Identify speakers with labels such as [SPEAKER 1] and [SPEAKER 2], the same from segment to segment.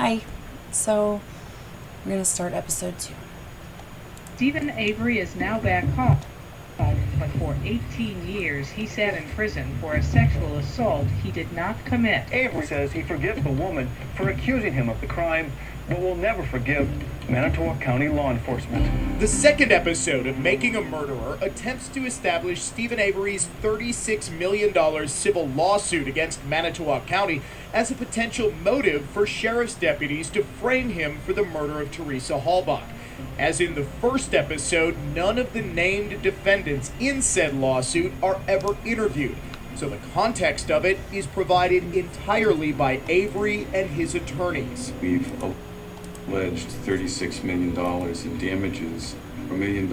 [SPEAKER 1] Hi. So, we're going to start episode 2.
[SPEAKER 2] Stephen Avery is now back home, but for 18 years he sat in prison for a sexual assault he did not commit.
[SPEAKER 3] Avery says he forgives the woman for accusing him of the crime, but will never forgive Manitowoc County law enforcement.
[SPEAKER 4] The second episode of Making a Murderer attempts to establish Stephen Avery's $36 million civil lawsuit against Manitowoc County as a potential motive for sheriff's deputies to frame him for the murder of Teresa Halbach. As in the first episode, none of the named defendants in said lawsuit are ever interviewed, so the context of it is provided entirely by Avery and his attorneys.
[SPEAKER 5] We've alleged $36 million in damages, $1 million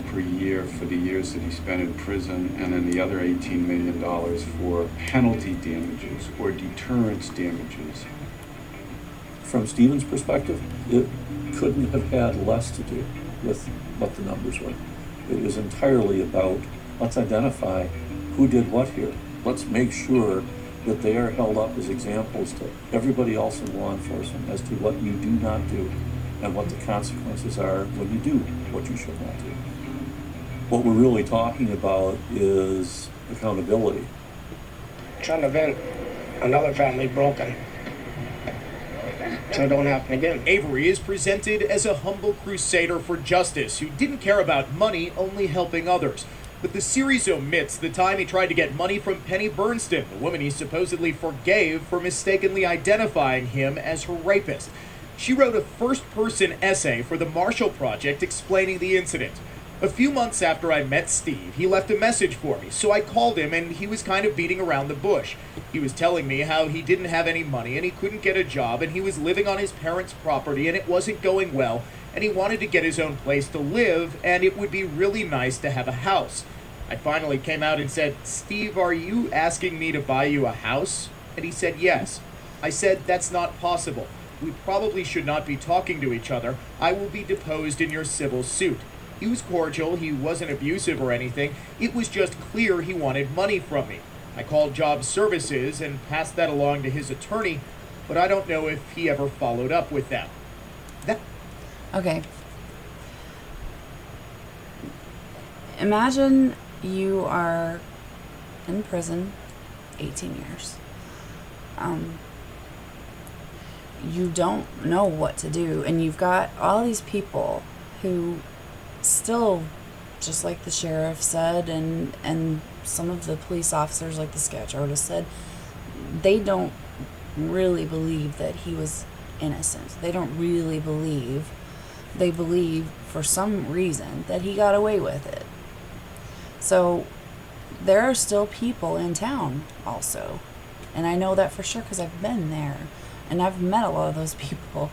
[SPEAKER 5] per year for the years that he spent in prison, and then the other $18 million for penalty damages or deterrence damages.
[SPEAKER 6] From Stephen's perspective, it couldn't have had less to do with what the numbers were. It was entirely about, let's identify who did what here. Let's make sure that they are held up as examples to everybody else in law enforcement as to what you do not do and what the consequences are when you do what you should not do. What we're really talking about is accountability.
[SPEAKER 7] Trying to prevent another family broken so it don't happen again.
[SPEAKER 4] Avery is presented as a humble crusader for justice who didn't care about money, only helping others. But the series omits the time he tried to get money from Penny Bernstein, the woman he supposedly forgave for mistakenly identifying him as her rapist. She wrote a first-person essay for the Marshall Project explaining the incident. A few months after I met Steve, he left a message for me, so I called him and he was kind of beating around the bush. He was telling me how he didn't have any money and he couldn't get a job and he was living on his parents' property and it wasn't going well and he wanted to get his own place to live and it would be really nice to have a house. I finally came out and said, "Steve, are you asking me to buy you a house?" And he said yes. I said, "That's not possible. We probably should not be talking to each other. I will be deposed in your civil suit." He was cordial, he wasn't abusive or anything, it was just clear he wanted money from me. I called Job Services and passed that along to his attorney, but I don't know if he ever followed up with that.
[SPEAKER 1] Okay. Imagine you are in prison 18 years. You don't know what to do, and you've got all these people who still, just like the sheriff said, and some of the police officers, like the sketch artist said, they don't really believe that he was innocent. They don't really believe. They believe, for some reason, that he got away with it. So, there are still people in town, also. And I know that for sure because I've been there. And I've met a lot of those people.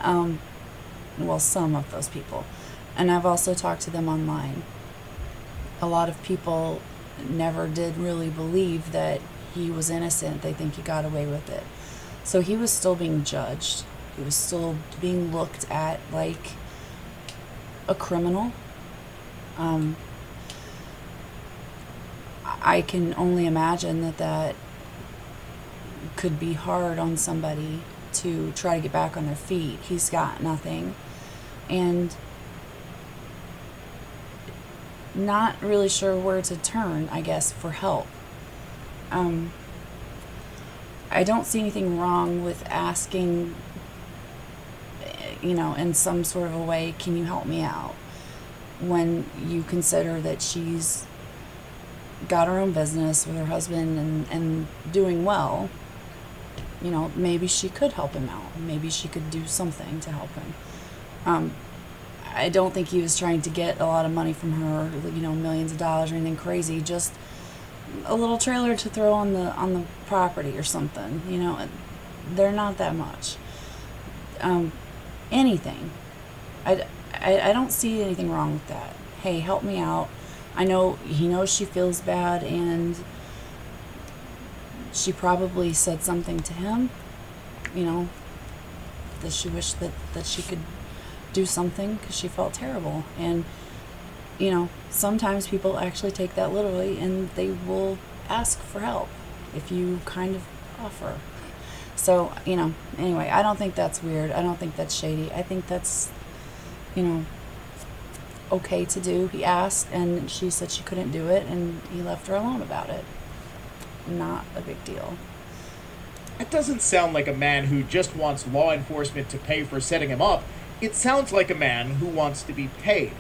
[SPEAKER 1] Well, some of those people. And I've also talked to them online. A lot of people never did really believe that he was innocent. They think he got away with it. So he was still being judged. He was still being looked at like a criminal. I can only imagine that could be hard on somebody to try to get back on their feet. He's got nothing. And not really sure where to turn, I guess, for help. I don't see anything wrong with asking, in some sort of a way, can you help me out? When you consider that she's got her own business with her husband and doing well, maybe she could help him out. Maybe she could do something to help him. I don't think he was trying to get a lot of money from her, millions of dollars or anything crazy. Just a little trailer to throw on the property or something. They're not that much. Anything. I don't see anything wrong with that. Hey, help me out. I know he knows she feels bad, and she probably said something to him. That she wished that she could do something because she felt terrible. And sometimes people actually take that literally and they will ask for help if you kind of offer. So, anyway, I don't think that's weird. I don't think that's shady. I think that's, okay to do. He asked, and she said she couldn't do it, and he left her alone about it. Not a big deal.
[SPEAKER 4] That doesn't sound like a man who just wants law enforcement to pay for setting him up. It sounds like a man who wants to be paid.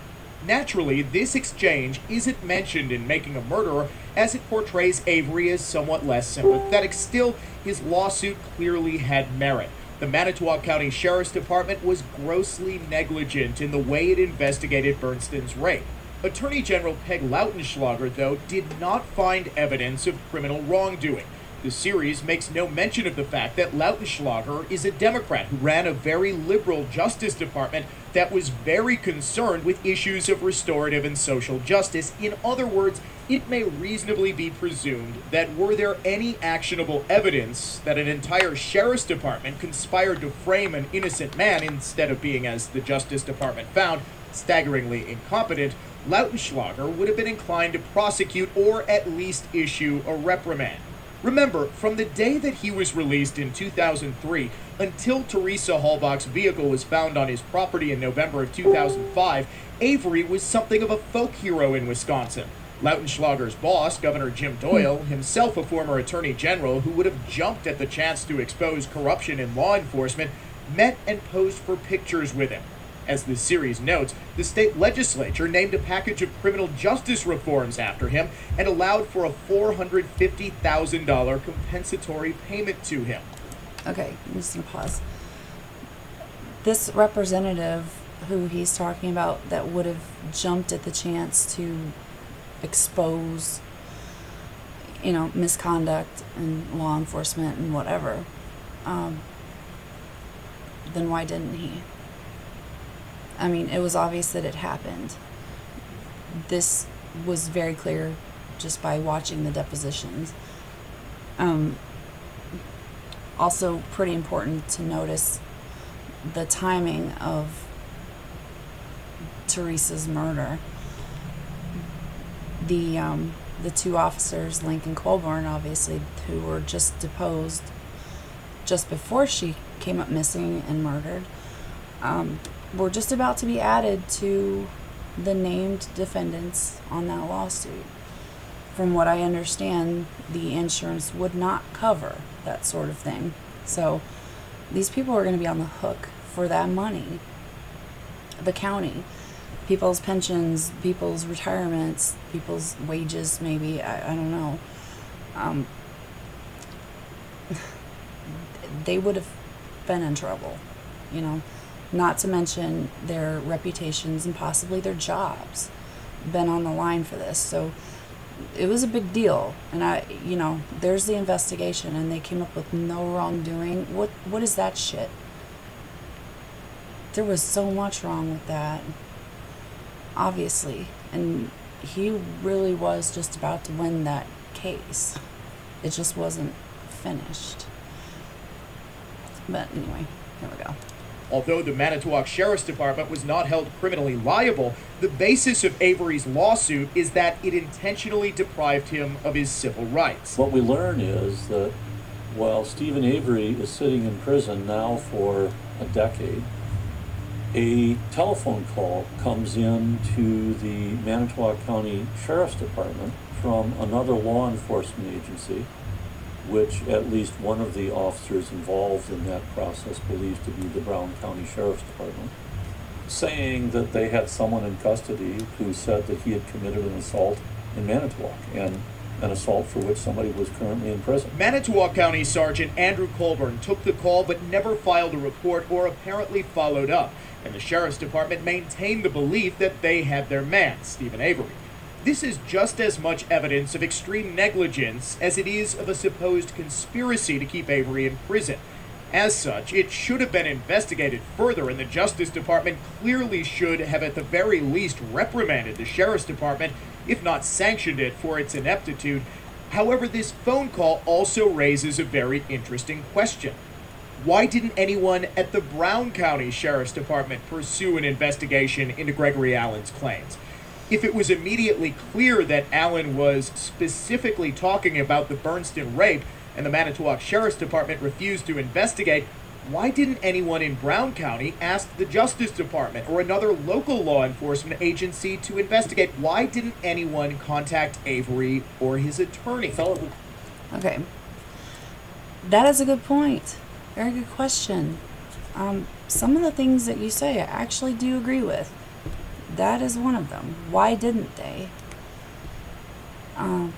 [SPEAKER 4] Naturally, this exchange isn't mentioned in Making a Murderer, as it portrays Avery as somewhat less sympathetic. Still, his lawsuit clearly had merit. The Manitowoc County Sheriff's Department was grossly negligent in the way it investigated Bernston's rape. Attorney General Peg Lautenschlager, though, did not find evidence of criminal wrongdoing. The series makes no mention of the fact that Lautenschlager is a Democrat who ran a very liberal Justice Department that was very concerned with issues of restorative and social justice. In other words, it may reasonably be presumed that were there any actionable evidence that an entire sheriff's department conspired to frame an innocent man instead of being, as the Justice Department found, staggeringly incompetent, Lautenschlager would have been inclined to prosecute or at least issue a reprimand. Remember, from the day that he was released in 2003 until Teresa Halbach's vehicle was found on his property in November of 2005, Avery was something of a folk hero in Wisconsin. Lautenschlager's boss, Governor Jim Doyle, himself a former attorney general who would have jumped at the chance to expose corruption in law enforcement, met and posed for pictures with him. As the series notes, the state legislature named a package of criminal justice reforms after him and allowed for a $450,000 compensatory payment to him.
[SPEAKER 1] Okay, I'm just going to pause. This representative who he's talking about that would have jumped at the chance to expose, misconduct in law enforcement and whatever, then why didn't he? I mean, it was obvious that it happened. This was very clear just by watching the depositions. Also, pretty important to notice the timing of Teresa's murder. The two officers, Lincoln Colburn, obviously, who were just deposed just before she came up missing and murdered, were just about to be added to the named defendants on that lawsuit. From what I understand, the insurance would not cover that sort of thing. So these people are going to be on the hook for that money. The county, people's pensions, people's retirements, people's wages, maybe, I don't know. They would have been in trouble, not to mention their reputations and possibly their jobs been on the line for this. So it was a big deal. And there's the investigation and they came up with no wrongdoing. What is that shit? There was so much wrong with that, obviously. And he really was just about to win that case. It just wasn't finished. But anyway, here we go.
[SPEAKER 4] Although the Manitowoc Sheriff's Department was not held criminally liable, the basis of Avery's lawsuit is that it intentionally deprived him of his civil rights.
[SPEAKER 6] What we learn is that while Stephen Avery is sitting in prison now for a decade, a telephone call comes in to the Manitowoc County Sheriff's Department from another law enforcement agency, which at least one of the officers involved in that process believes to be the Brown County Sheriff's Department, saying that they had someone in custody who said that he had committed an assault in Manitowoc, and an assault for which somebody was currently in prison.
[SPEAKER 4] Manitowoc County Sergeant Andrew Colburn took the call but never filed a report or apparently followed up, and the Sheriff's Department maintained the belief that they had their man, Stephen Avery. This is just as much evidence of extreme negligence as it is of a supposed conspiracy to keep Avery in prison. As such, it should have been investigated further, and the Justice Department clearly should have at the very least reprimanded the Sheriff's Department, if not sanctioned it for its ineptitude. However, this phone call also raises a very interesting question. Why didn't anyone at the Brown County Sheriff's Department pursue an investigation into Gregory Allen's claims? If it was immediately clear that Allen was specifically talking about the Bernston rape, and the Manitowoc Sheriff's Department refused to investigate, why didn't anyone in Brown County ask the Justice Department or another local law enforcement agency to investigate? Why didn't anyone contact Avery or his attorney?
[SPEAKER 1] Okay. That is a good point. Very good question. Some of the things that you say I actually do agree with. That is one of them. Why didn't they? I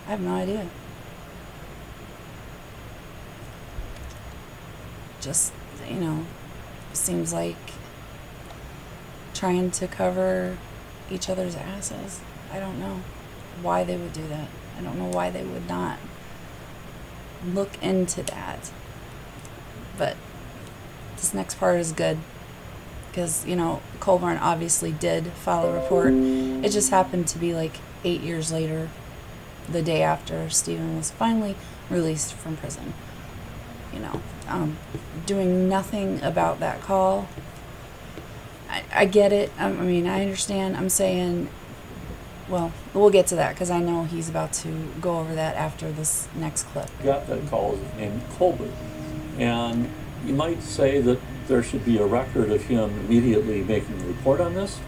[SPEAKER 1] have no idea. Just, seems like trying to cover each other's asses. I don't know why they would do that. I don't know why they would not look into that. But this next part is good because, Colburn obviously did file a report. It just happened to be like 8 years later, the day after Stephen was finally released from prison. Doing nothing about that call. I get it. I understand. I'm saying, well, we'll get to that because I know he's about to go over that after this next clip.
[SPEAKER 6] Got that call is named Colburn. And you might say that there should be a record of him immediately making a report on this.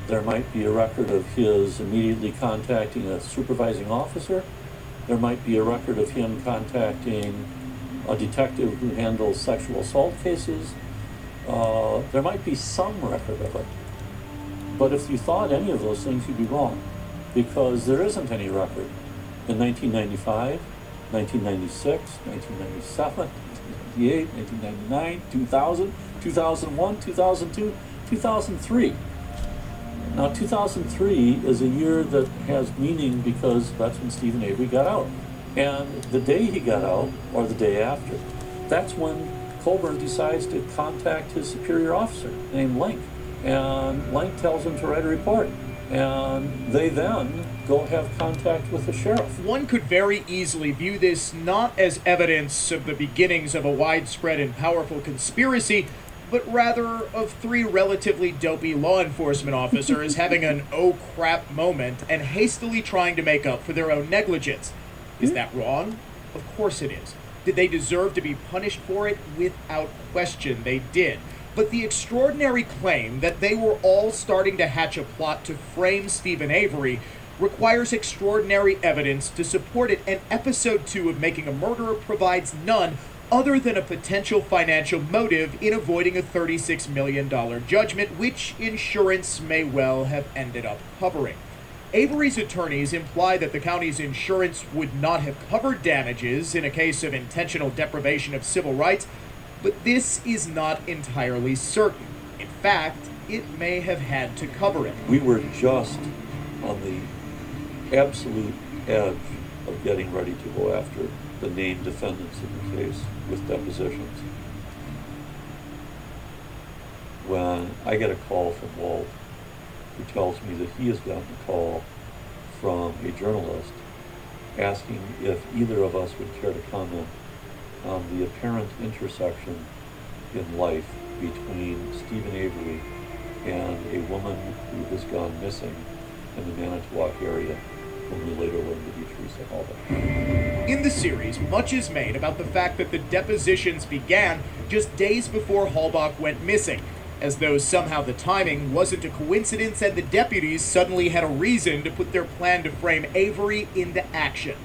[SPEAKER 6] There might be a record of his immediately contacting a supervising officer. There might be a record of him contacting a detective who handles sexual assault cases. There might be some record of it. But if you thought any of those things, you'd be wrong, because there isn't any record. In 1995, 1996, 1997, 1998, 1999, 2000, 2001, 2002, 2003. Now, 2003 is a year that has meaning because that's when Stephen Avery got out. And the day he got out, or the day after, that's when Colburn decides to contact his superior officer named Link. And Link tells him to write a report. And they then go have contact with the sheriff.
[SPEAKER 4] One could very easily view this not as evidence of the beginnings of a widespread and powerful conspiracy, but rather of three relatively dopey law enforcement officers having an oh crap moment and hastily trying to make up for their own negligence. Is that wrong? Of course it is. Did they deserve to be punished for it? Without question, they did. But the extraordinary claim that they were all starting to hatch a plot to frame Stephen Avery requires extraordinary evidence to support it, and episode 2 of Making a Murderer provides none other than a potential financial motive in avoiding a $36 million judgment, which insurance may well have ended up covering. Avery's attorneys imply that the county's insurance would not have covered damages in a case of intentional deprivation of civil rights, but this is not entirely certain. In fact, it may have had to cover it.
[SPEAKER 6] We were just on the absolute edge of getting ready to go after the named defendants in the case with depositions when I get a call from Walt, who tells me that he has gotten a call from a journalist asking if either of us would care to comment on the apparent intersection in life between Stephen Avery and a woman who has gone missing in the Manitowoc area, whom we later learned to be Teresa Halbach.
[SPEAKER 4] In the series, much is made about the fact that the depositions began just days before Halbach went missing, as though somehow the timing wasn't a coincidence and the deputies suddenly had a reason to put their plan to frame Avery into action.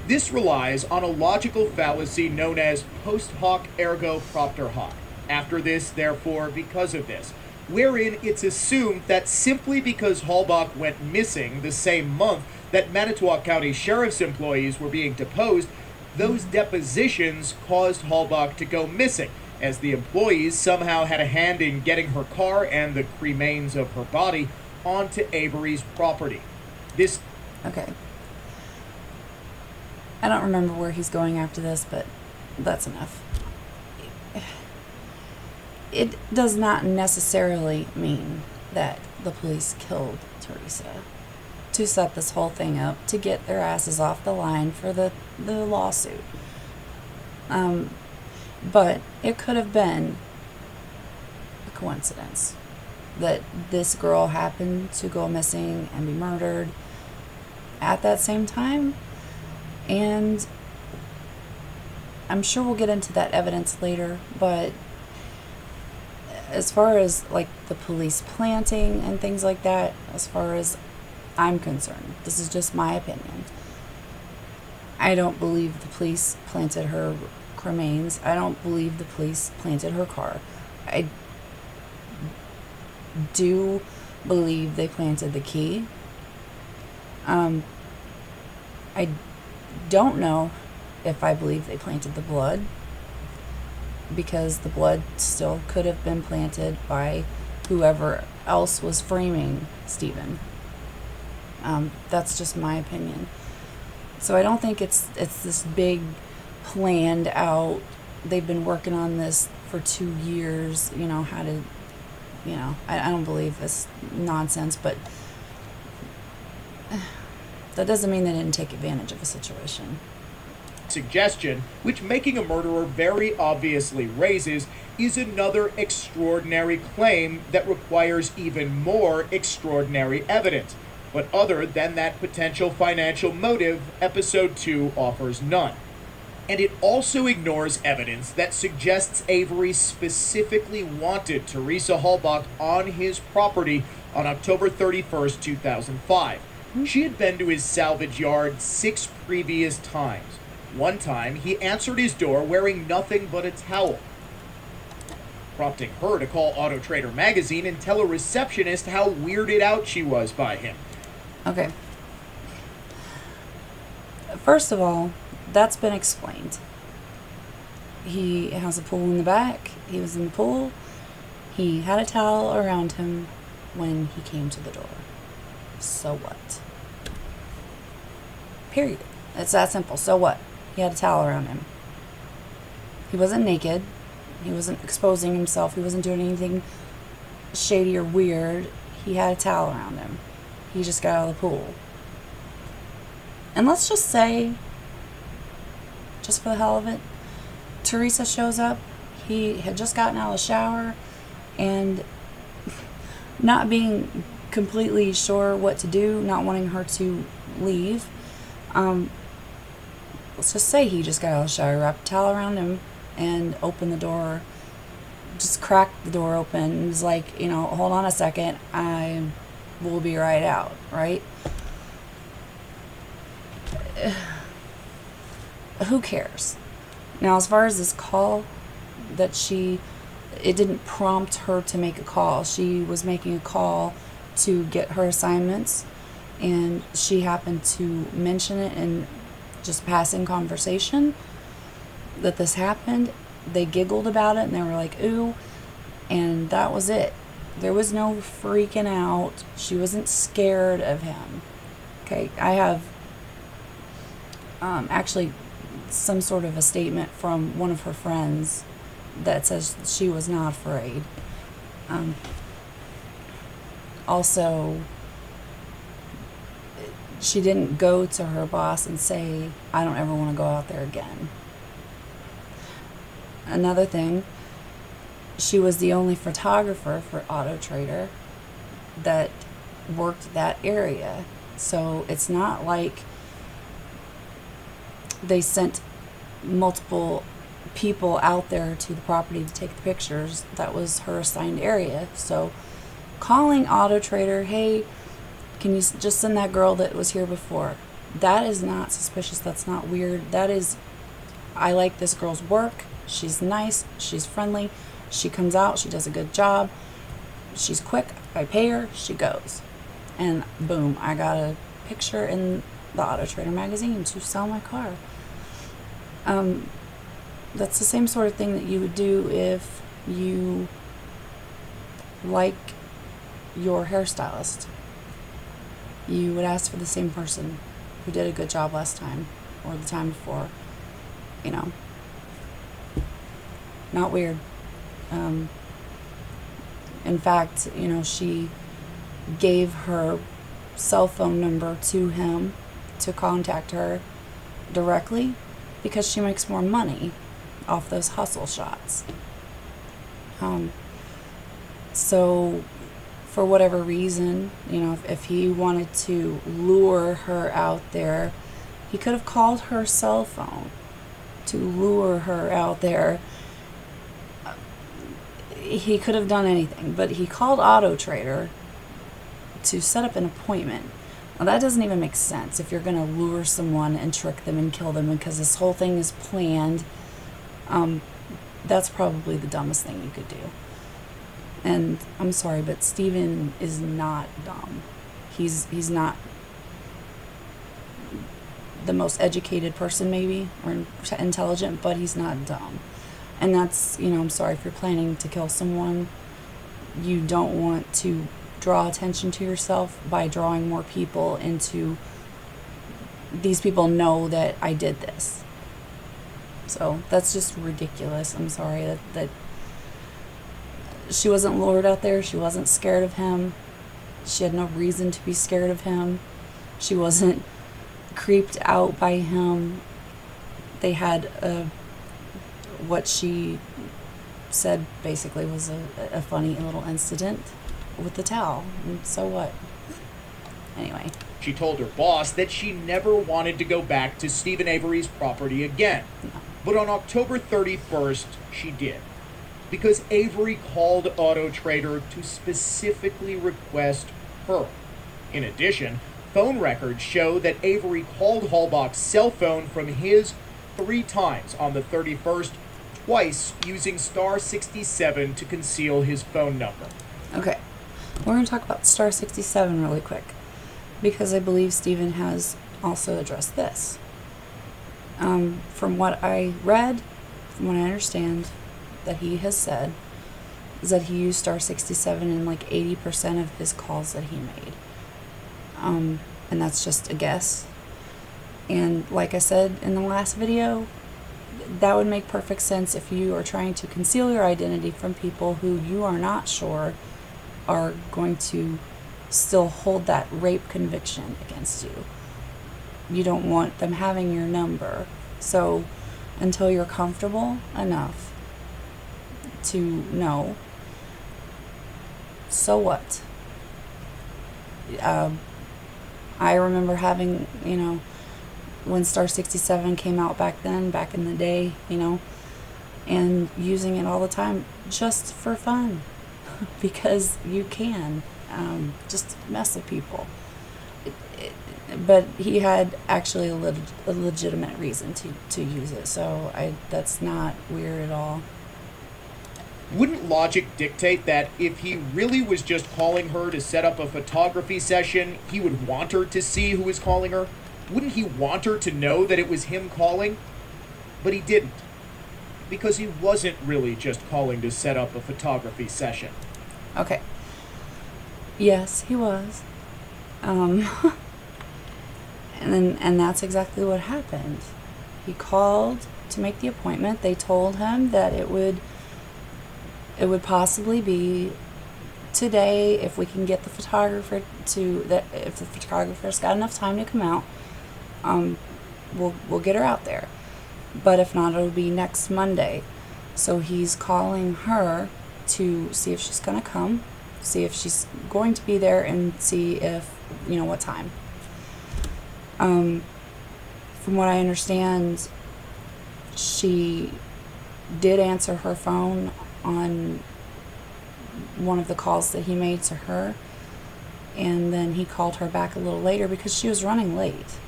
[SPEAKER 4] This relies on a logical fallacy known as post hoc ergo propter hoc. After this, therefore, because of this, wherein it's assumed that simply because Halbach went missing the same month that Manitowoc County Sheriff's employees were being deposed, those depositions caused Halbach to go missing, as the employees somehow had a hand in getting her car and the cremains of her body onto Avery's property. This...
[SPEAKER 1] Okay. I don't remember where he's going after this, but that's enough. It does not necessarily mean that the police killed Teresa to set this whole thing up to get their asses off the line for the lawsuit. But it could have been a coincidence that this girl happened to go missing and be murdered at that same time. And I'm sure we'll get into that evidence later, but as far as like the police planting and things like that, as far as I'm concerned, this is just my opinion. I don't believe the police planted her remains. I don't believe the police planted her car. I do believe they planted the key. I don't know if I believe they planted the blood, because the blood still could have been planted by whoever else was framing Stephen. That's just my opinion. So I don't think it's this big planned out, they've been working on this for 2 years, how to, I don't believe this nonsense, but that doesn't mean they didn't take advantage of a situation.
[SPEAKER 4] Suggestion, which making a murderer very obviously raises, is another extraordinary claim that requires even more extraordinary evidence. But other than that potential financial motive, episode 2 offers none. And it also ignores evidence that suggests Avery specifically wanted Teresa Halbach on his property on October 31st, 2005. She had been to his salvage yard 6 previous times. One time, he answered his door wearing nothing but a towel, prompting her to call Auto Trader magazine and tell a receptionist how weirded out she was by him.
[SPEAKER 1] Okay. First of all, that's been explained. He has a pool in the back. He was in the pool. He had a towel around him when he came to the door. So what? Period. It's that simple. So what? He had a towel around him. He wasn't naked. He wasn't exposing himself. He wasn't doing anything shady or weird. He had a towel around him. He just got out of the pool. And let's just say, just for the hell of it, Teresa shows up. He had just gotten out of the shower, and not being completely sure what to do, not wanting her to leave, let's just say he just got out of the shower, wrapped a towel around him, and opened the door, just cracked the door open, and was like, hold on a second, I will be right out, right? Who cares? Now, as far as this call, it didn't prompt her to make a call. She was making a call to get her assignments, and she happened to mention it in just passing conversation that this happened. They giggled about it, and they were like, ooh, and that was it. There was no freaking out. She wasn't scared of him. Okay, I have actually some sort of a statement from one of her friends that says she was not afraid. Also, she didn't go to her boss and say, I don't ever want to go out there again. Another thing, she was the only photographer for Auto Trader that worked that area. So it's not like they sent multiple people out there to the property to take the pictures. That was her assigned area. So calling Auto Trader, hey, can you just send that girl that was here before? That is not suspicious. That's not weird. That is, I like this girl's work. She's nice. She's friendly. She comes out. She does a good job. She's quick. I pay her. She goes. And boom, I got a picture in the Auto Trader magazine to sell my car. That's the same sort of thing that you would do if you like your hairstylist. You would ask for the same person who did a good job last time or the time before. Not weird. In fact, she gave her cell phone number to him to contact her directly because she makes more money off those hustle shots. So for whatever reason, if he wanted to lure her out there He could have called her cell phone to lure her out there. He could have done anything, but he called Auto Trader to set up an appointment. Well, that doesn't even make sense if you're going to lure someone and trick them and kill them because this whole thing is planned. That's probably the dumbest thing you could do. And I'm sorry, but Steven is not dumb. He's not the most educated person maybe, or intelligent, but he's not dumb. And that's, I'm sorry, if you're planning to kill someone, you don't want to draw attention to yourself by drawing more people into, these people know that I did this. So that's just ridiculous. I'm sorry that she wasn't lured out there. She wasn't scared of him. She had no reason to be scared of him. She wasn't creeped out by him. They had what she said basically was a funny little incident with the towel. And so what? Anyway.
[SPEAKER 4] She told her boss that she never wanted to go back to Stephen Avery's property again.
[SPEAKER 1] No.
[SPEAKER 4] But on October 31st, she did. Because Avery called Auto Trader to specifically request her. In addition, phone records show that Avery called Halbach's cell phone from his 3 times on the 31st, twice using star 67 to conceal his phone number.
[SPEAKER 1] Okay, we're going to talk about star 67 really quick, because I believe Steven has also addressed this. From what I read, from what I understand, that he has said, is that he used star 67 in like 80% of his calls that he made. And that's just a guess. And like I said in the last video, that would make perfect sense if you are trying to conceal your identity from people who you are not sure are going to still hold that rape conviction against you. You don't want them having your number. So until you're comfortable enough to know, so what? I remember having, when Star 67 came out back then, back in the day, and using it all the time just for fun because you can just mess with people. But he had actually a legitimate reason to use it, so that's not weird at all.
[SPEAKER 4] Wouldn't logic dictate that if he really was just calling her to set up a photography session, he would want her to see who was calling her? Wouldn't he want her to know that it was him calling? But he didn't. Because he wasn't really just calling to set up a photography session.
[SPEAKER 1] Okay. Yes, he was. And that's exactly what happened. He called to make the appointment. They told him that it would possibly be today if we can get the photographer if the photographer's got enough time to come out, we'll get her out there. But if not, it'll be next Monday. So he's calling her to see if she's gonna come, see if she's going to be there, and see if what time. From what I understand, she did answer her phone on one of the calls that he made to her, and then he called her back a little later because she was running late.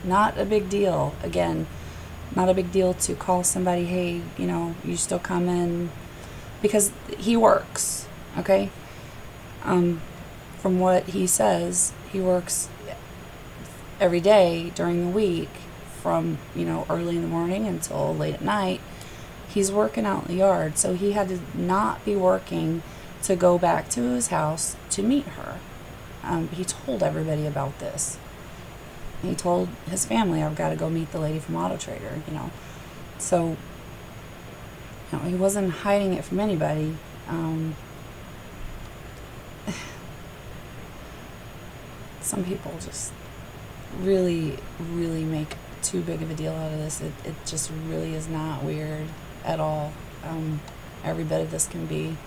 [SPEAKER 1] Not a big deal. Again, not a big deal to call somebody, hey, you still come in, because he works, okay? From what he says, he works every day during the week from, early in the morning until late at night. He's working out in the yard, so he had to not be working to go back to his house to meet her. He told everybody about this. He told his family, I've got to go meet the lady from Auto Trader, So, he wasn't hiding it from anybody. Some people just really, really make too big of a deal out of this. It just really is not weird at all. Every bit of this can be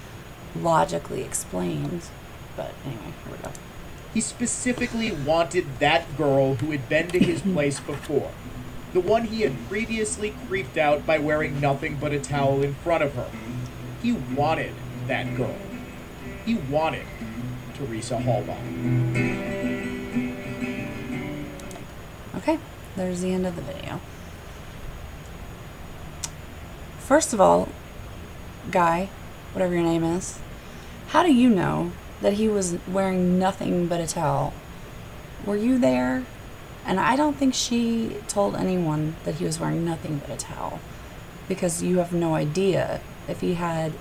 [SPEAKER 1] logically explained. But anyway, here we go.
[SPEAKER 4] He specifically wanted that girl who had been to his place before. The one he had previously creeped out by wearing nothing but a towel in front of her. He wanted that girl. He wanted Teresa Hallbaum.
[SPEAKER 1] Okay, there's the end of the video. First of all, guy, whatever your name is, how do you know that he was wearing nothing but a towel? Were you there? And I don't think she told anyone that he was wearing nothing but a towel, because you have no idea if he had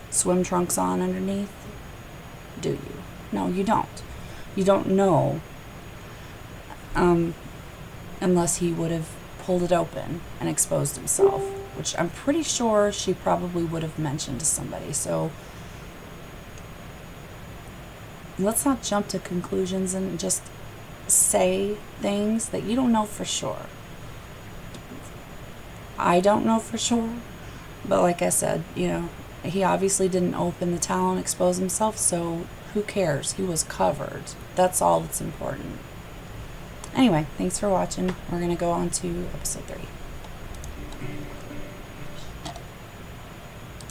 [SPEAKER 1] swim trunks on underneath. Do you? No, you don't. You don't know, unless he would have pulled it open and exposed himself, which I'm pretty sure she probably would have mentioned to somebody. So let's not jump to conclusions and just say things that you don't know for sure. I don't know for sure, but like I said, you know, he obviously didn't open the towel and expose himself, so who cares? He was covered. That's all that's important. Anyway, thanks for watching. We're going to go on to episode 3.